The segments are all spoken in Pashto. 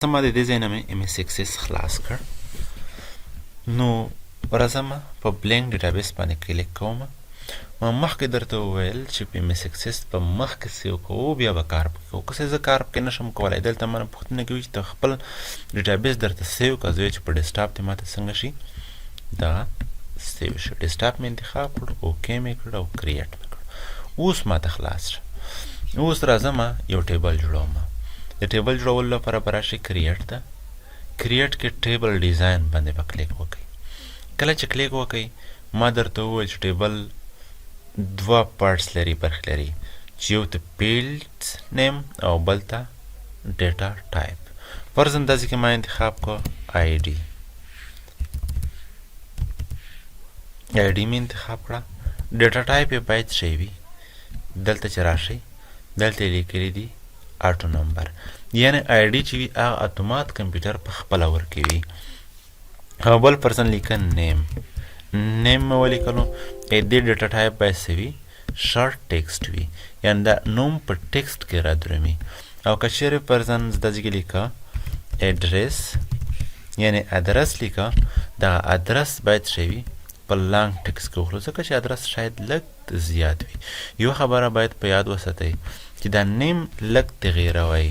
ما د دې ځای نه مې MS Access خلاص کړ. نو راځم په بلینک ډیټابیس باندې کلیک کوم. ما مخکې درته وویل چې په MS Access په مخکې سیو کوو بیا به کار پکې کوو. که زه کار پکې نشم کولی، دلته مانه پوښتنه کوي چې ته خپل ډیټابیس درته سیو که زه چې په ډیسکټاپ دې ماته څنګه شي دغه سیو شي. ډیسکټاپ مې انتخاب کړ، اوکې مې کړ او کریټ مې کړ. اوس ماته خلاص شه. اوس راځم یو ټیبل جوړوم. د ټیبل جوړولو لپاره به راشئ کریټ ته. کریټ کې ټیبل ډیزاین باندې به کلیک وکړئ. کله چې کلیک وکړئ ما درته وویل چې ټیبل دوه پارټس لري، برخې لري، چې یو ته فیلډ نیم او بل ته ډیټا ټایپ. فرضاً داسې کې ما انتخاب کړ آی ډي مې انتخاب کړه. ډیټا ټایپ یې باید شی وي. دلته چې راشئ دلته یې لیکلي دي آټو نمبر، یعنی آی ډي چې وي هغه اتومات کمپیوټر په خپله ورکوي. او بل پرسن لیکه نیم مې ولیکلو. دې ډیټا ټایپ باید څه وي؟ شارټ ټیکسټ وي، یعنی دا نوم په ټیکسټ کې رادرومي. او که چیرې پرسن داسې کې لیکه اډرس، یعنی ادرس لیکه، دغه ادرس باید څه وي؟ په لانګ ټیکسټ کې وخلو، ځکه چې ادرس شاید لږ زیات وي. یو خبره باید په یاد وساتئ چې دا نیم لږ تغیروئ.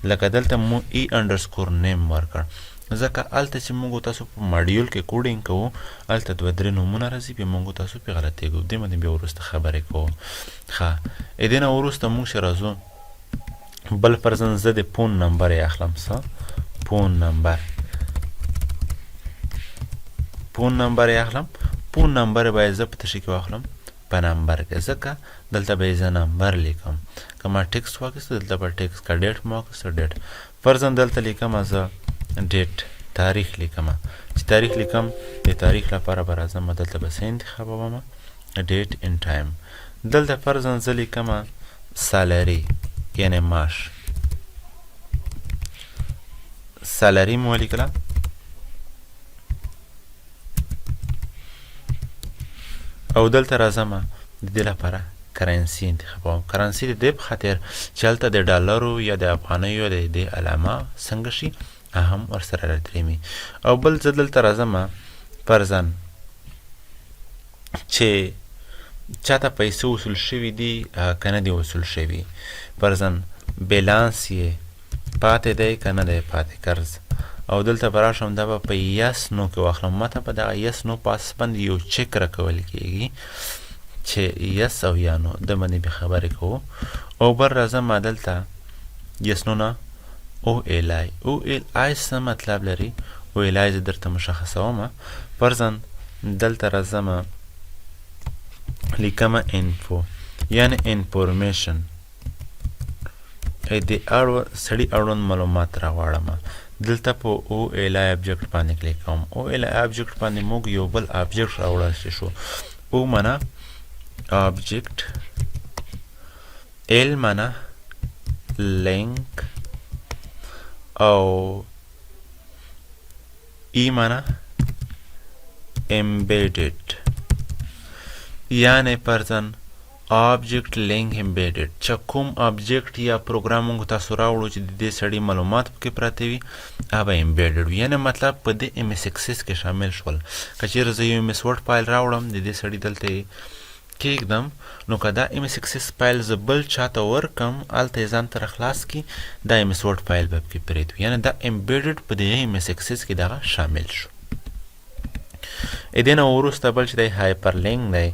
لکه دلته مو ای انډرسکور نیم ورکړ، ځکه هلته چې موږ تاسو په ماډیول کې کوډینګ کوو هلته دوه درې نومونه راځي، بیا موږ تاسو پې غلطېږو. دې باندې بیا وروسته خبرې کوو. ښه، دې نه وروسته موږ چې راځو بل فرضاً زه د فون نمبر یې اخلم. څه فون نمبر یې اخلم. فون نمبر باید زه په تشي کې واخلم په نمبر کې، ځکه دلته به یې زه نمبر لیکم. که ما ټیکسټ واخیسته دلته به ټیکسټ، که ډیټ ما واخیسته ډیټ. فرضاً دلته لیکم زه ډیټ، تاریخ لیکم. چې تاریخ لیکم د تاریخ لپاره به راځم دلته به څه انتخابوم؟ ډیټ ان ټایم. دلته فرضاً زه لیکم سالري، یعنی معاش. سالري مې ولیکله. او دلته راځم د دې لپاره کرنسي انتخابوم. کرنسي د دې په خاطر چې هلته د ډالرو یا د افغانیو د دې علامه څنګه شي هم ورسره رادرېمي. او بل زه دلته راځم فرضاً چې چاته پیسې وصول شوي دي که نه دي وصول شوي. فرضاً بیلانس یې پاتې دی که نه دی پاتې قرض. او دلته به راشم دا به په یس نو کې واخلم. ماته په دغه یس نو په اساس باندې یو چک راکول کېږي چې یس او یا نو د باندې به خبرې کوو. او بل راځم دلته یس نو نه او ایل آی. او ایل آی څه مطلب لري؟ او ایل آی زه درته مشخصوم. فرضاً دلته راځم لیکم انفو، یعنی انفورمیشن، د سړي اړوند معلومات راغواړم. دلته په او ایل آی ابجکټ باندې کلیک کوم. او ایل آی ابجکټ باندې موږ یو بل ابجکټ راوړل شو. او معنا ابجکټ، ایل معنا لینک، او ای معنا امبیډډ، یعنی پرځن آبجکټ لینک امبیډډ. چې کوم آبجکټ یا پروګرام موږ تاسو راوړو چې د دې سړي معلومات پکې پراته وي هغه امبیډډ وي، یعنی مطلب په دې MS Access کې شامل شول. که چیرې زه یو MS Word فایل راوړم د دې سړي دلته یې کېږدم، نو که دا MS Access فایل زه بل چاته ورکم هلته یې ځان ته راخلاص کړي دا MS Word فایل به پکې پرېږدي، یعنی دا امبیډډ په دې MS Access کې دغه شامل شو. دې نه وروسته بل چې دی هایپر لینک دی.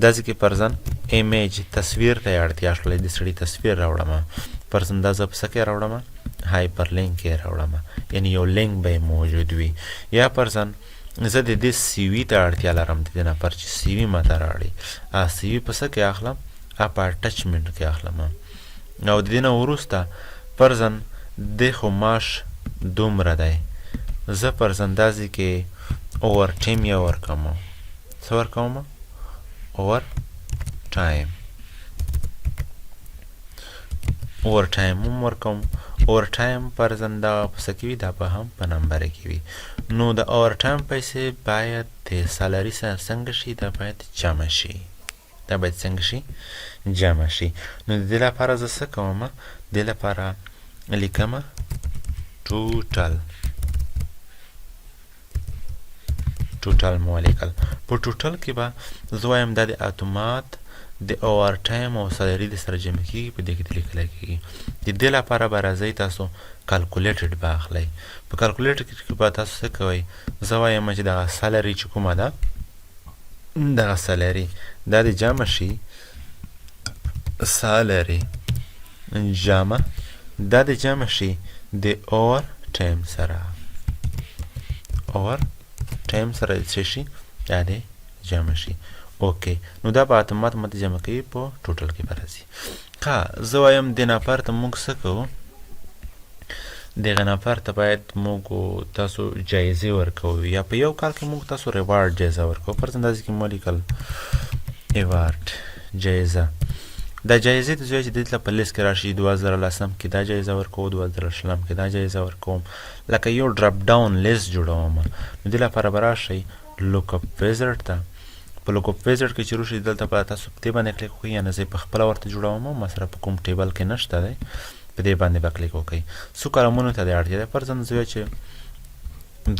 داسې کې فرضاً ایمیج، تصویر ته یې اړتیا شوله، د سړي تصویر راوړم. فرضاً دا زه په څه کې راوړم؟ هایپر لینک کې راوړم، یعنی یو لینک به موجود وي. یا فرضاً زه د دې سی وي ته اړتیا لرم، د دې نفر چې سی وي ماته راوړي، سی وي په څه کې اخلم؟ په اټچمنټ کې اخلم. او د دې نه وروسته فرضاً د خو معاش دومره دی، زه فرضاً داسې کې اوور ټایم یا ورکوم. څه ورکوم؟ اوور ټایم. اوور ټایم هم ورکوم. اوور ټایم فرضاً دا په څه کې وي؟ دا به هم په نمبر کې وي. نو د اوور ټایم پیسې باید د سالري سره څنګه شي؟ دا باید جمع شي. دا باید څنګه شي؟ جمع شي. نو د دې لپاره زه څه کوم؟ د دې لپاره لیکم ټوټل مو ولیکل. په ټوټل کې به زه وایم دا د اتومات د اوور ټایم او سالري د سره جمع کېږي، په دې کې د لیکلی کېږي. د دې لپاره به راځئ تاسو کالکولیټډ به اخلئ. په کالکولیټر کې به تاسو څه کوئ؟ زه وایم چې دغه سالري چې کومه ده، دغه سالري دا د جمع شي، سالري جمع دا د جمع شي د اوور ټایم سره، اوور ټایم سره څه شي؟ دا د جمع شي. اوکې، نو دا به اتومات ماته جمع کوي، په ټوټل کې به راځي. ښه، زه وایم دې نفر ته موږ څه کوو؟ دغه نفر ته باید موږ تاسو جایزې ورکوو، یا په یو کال کې موږ تاسو ریوارډ جایزه ورکوو. فرض اندازې کې مو لیکل ایوارډ جایزه. دا جایزې ته چې دلته په لیست کې راشي 2010 کې دا جایزه ورکوو، 2010 کې دا جایزه ورکوم، لکه یو ډراپ ډاون لیست جوړوم. نو دې لپاره به راشئ لوک اپ ویزرډ ته. په لوک اپ ویزرډ کې چې روشئ دلته به تاسو په دې باندې کلیک وکړئ، یعنې زه یې په خپله ورته جوړوم، ما سره په کوم ټیبل کې نشته دی، په دې باندې به کلیک وکړئ. څو کلمونو ته د اړتیا ده؟ فرضاً زه وایم چې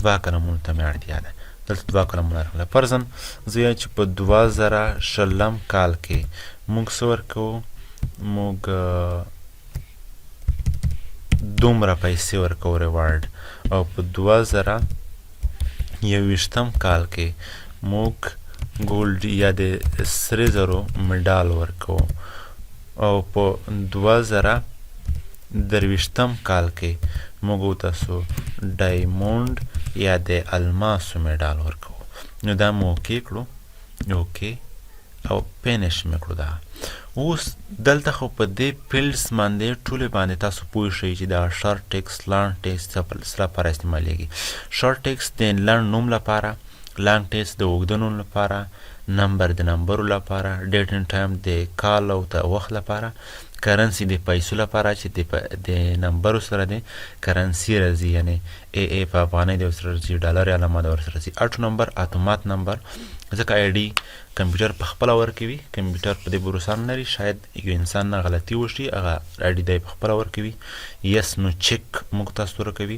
2 کلمونو ته مې اړتیا ده، دلته 2 کلمونه راغله. فرضاً زه وایم چې په 2020 کال کې موږ څه ورکوو؟ موږ دومره پیسې ورکوو ریوارډ، او په 2021 کال کې موږ ګولډ یا د سرې زرو مډال ورکوو، او په 2023 کال کې موږ تاسو ډایمونډ یا د الماسو مډال ورکوو. نو دا مو اوکې کړو، اوکې او فینش مې کړو. دا اوس دلته خو په دې فیلډس باندې ټولې باندې تاسو پوه شئ چې دا شارټ ټیکس لانګ ټیکس څه لپاره استعمالیږي. شارټ ټیکس د لنډ نوم لپاره، لانګ ټیکس د اوږده نوم لپاره، نمبر د نمبرو لپاره، ډیټ اینډ ټایم د کال او د وخت لپاره، کرنسي د پیسو لپاره چې د نمبرو سره د کرنسي راځي، یعنې ای په افغانۍ د ورسره راځي، ډالر علامه د ورسره راځي. اټو نمبر اتومات نمبر، ځکه آی ډي کمپیوټر په خپله ورکوي، کمپیوټر په دې بروسه نه لري، شاید یو انسان نه غلطي وشي، هغه آی ډي دی په خپله ورکوي. یس نو چک موږ تاسو ته ورکوي.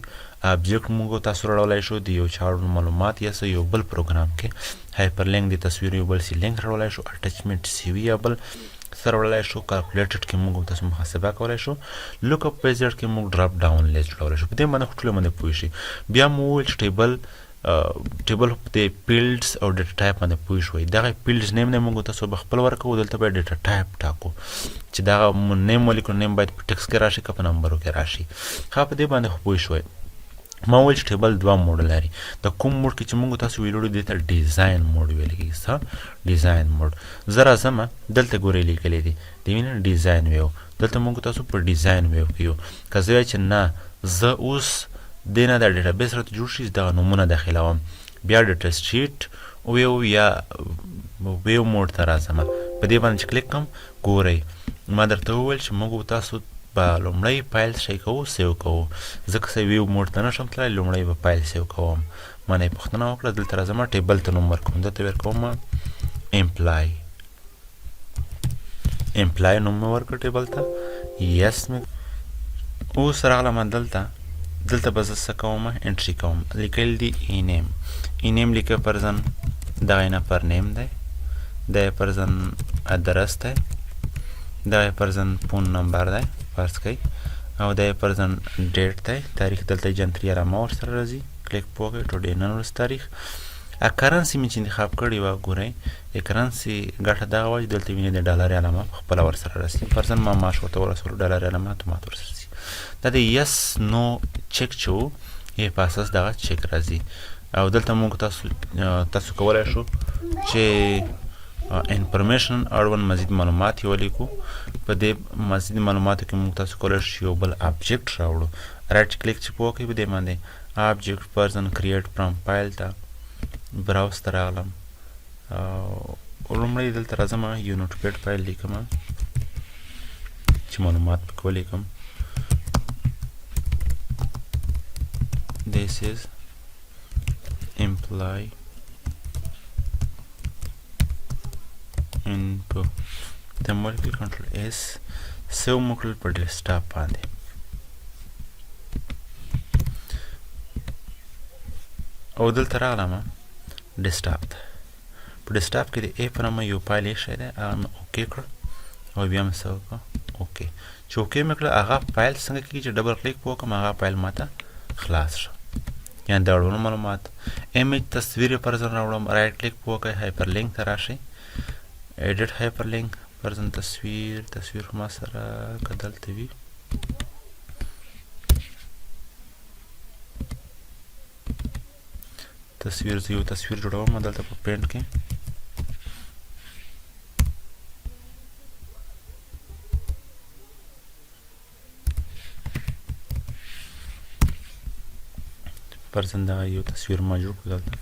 ابجیکټ موږ تاسو راوړلی شو د یو چا معلومات یا څه یو بل پروګرام کې، هایپر لینک د تصویر یو بل سی لینک راوړلی شو، اټچمنټ سی وي یا بل سره وړلی شو، کالکولیټډ کې موږ تاسو محاسبه کولی شو، لوک اپ ویزرډ کې موږ ډراپ ډاون لیست جوړولی شو. په دې باندې خو ټولې باندې پوه شي. بیا مو وویل چې ټیبل د فیلډس او ډیټا ټایپ باندې پوه شوئ. دغه فیلډس نیم نه موږ تاسو به خپل ورکوو، دلته باید ډیټا ټایپ ټاکو چې دغه نیم ولیکو، نیم باید په ټکس کې راشي که په نمبرو کې راشي. ښه، په دې باندې خو پوه شوئ. ما وویل چې ټیبل 2 موډ لري. د کوم موډ کې چې موږ تاسو ویلوړو دې ته ډیزاین موډ ویل کېږي. څه؟ ډیزاین موډ. زه راځم، دلته ګورئ لیکلی دی، د وینې ډیزاین ویو، دلته موږ تاسو په ډیزاین ویو کې یو. که زه وایم چې نه، زه اوس دې نه دا ډیټابیس راته جوړ شي، دغه نومونه داخلوم، بیا ډیټا سټریټ ویو یا ویو موډ ته راځم. په دې باندې چې کلیک کوم، ګورئ ما درته وویل چې موږ تاسو به لومړی فایل شی کوو، سیو کوو. ځکه چې ویو موډ ته نشم تللی، لومړی به فایل سیو کوم. ما نه یې پوښتنه وکړه، دلته راځم ټیبل ته نوم ورکوم، دلته ورکوم امپلای نوم مې ورکړ ټیبل ته، یس مې. اوس راغلم دلته به زه څه کوم؟ انټري کوم. لیکل دي ای نیم، ای نیم لیکه فرضاً دغه نفر نیم دی، دا فرضاً ادرس دی، دا فرضاً فون نمبر دی فرض کوئ، او دا فرضاً ډیټ دی، تاریخ دلته جنتري علامه ورسره راځي، کلیک پوه کړئ، ټوډې نن ورځ تاریخ. کرنسي مې چې انتخاب کړې وه، ګورئ د کرنسي ګټه دغه وه چې دلته وینئ د ډالر علامه په خپله ورسره راسي. فرضاً ما معاش ورته ورسولو، ډالر علامه اتومات ورسره راسي. دا د یس نو چک چې و یې په اساس دغه چک راځي. او دلته موږ تاسو کولی شو چې انفرمیشن اړوند مزید معلومات یې ولیکو. په دې مزید معلوماتو کې موږ تاسو کولی شو یو بل ابجیکټ راوړو. رایټ کلیک چې پوه کوئ په دې باندې ابجیکټ فرضاً کریټ فرام فایل ته براوز ته راغلم، لومړی دلته راځم یو نوټپیډ فایل لیکم چې معلومات پکې ولیکم. This is employee info. د مولکل کنټرول اس سیو مکړل په ډیسکټاپ باندې. او دلته راغلم ډیسکټاپ ته. په ډیسکټاپ کې د ای په نامه یو فایل ایښی دی، هغه مې اوکې کړ او بیا مې څه وکړه اوکې. چې اوکې مې کړه هغه فایل څنګه کېږي چې ډبل کلیک په وکړم هغه فایل ماته خلاص شو. یعنې د اړونو معلومات ایمیج تصویر یې فرضاً راوړم، رایټ کلیک په وکړئ، هایپر لینک ته راشئ، ایډیټ هایپر لینک فرضاً تصویر خو ما سره که دلته وي تصویر، زه یو تصویر جوړوم دلته په پینټ کې. فرضاً دغه یو تصویر ما جوړ کړو دلته.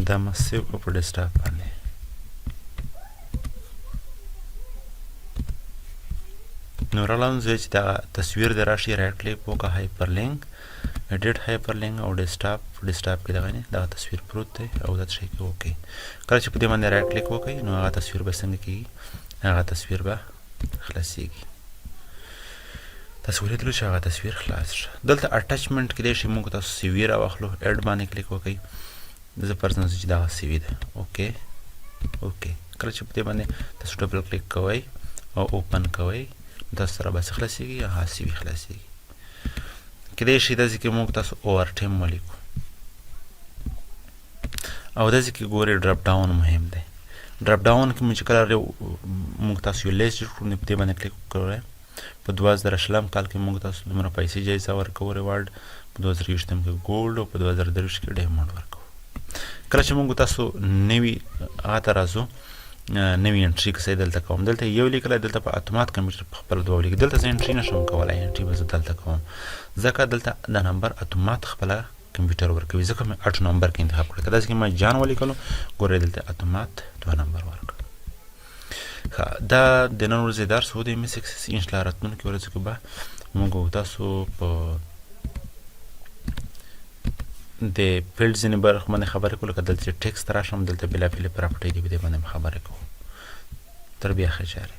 دا ما سیو کړو په ډیسکټاپ باندې. نو راغلم زه چې دغه تصویر دی راشي، رایټ کلیک وکړه، هایپر لینک، ایډیټ هایپر لینک او ډیسکټاپ کې دغه دغه تصویر پروت دی او دا شی کې اوکې. کله چې په دې باندې رایټ کلیک وکړئ نو هغه تصویر به څنګه کېږي، هغه تصویر به خلاصېږي. تاسو ولیدلو چې هغه تصویر خلاص شه. دلته اټچمنټ کېدای شي موږ تاسو سی وي راواخلو، ایډ باندې کلیک وکړئ، زه فرضاً چې دغه سی وي ده اوکې اوکې. کله چې په دې باندې تاسو ډبل کلیک کوئ او اوپن کوئ تاسو سره به څه خلاصېږي، هغه سی وي خلاصېږي. کېدای شي داسې کې موږ تاسو اوور ټیم ولیکو او داسې کې ګورئ ډراپ ډاون مهم دی. ډراپ ډاون کې چې کله موږ تاسو یو لیست جوړ کړو نو په دې باندې کلیک وکړئ. په 2020 کال کې موږ تاسو دومره پیسې جایزه ورکوو ریوارډ، په 2020 کې ګولډ او په 2023 کې ډایمنډ ورکوو. کله چې موږ تاسو نوي هغه ته راځو، نوي انټري کسې دلته کوم، دلته یو لیکلی، دلته په اتومات کمپیوټر په خپله دوه ولیکي. دلته زه انټري نشم کولی، انټري به زه دلته کوم ځکه دلته د نمبر اتومات خپله کمپیوټر ورکوي، ځکه مې 8 نمبر کې انتخاب کړی. که داسې کې ما جان ولیکلو ګورئ دلته اتومات 2 نمبر ورکړ. دا د نن ورځې درس و د ایم ایس اکسس. انشاءالله راتلونکي ورځو کې به موږ تاسو په د فیلډ ځینې برخو باندې خبرې کوو، لکه دلته چې ټیکسټ راشم دلته بېلابېلې پراپرټۍ دي په دې باندې خبرې کوو. تر بیا ښه چارې.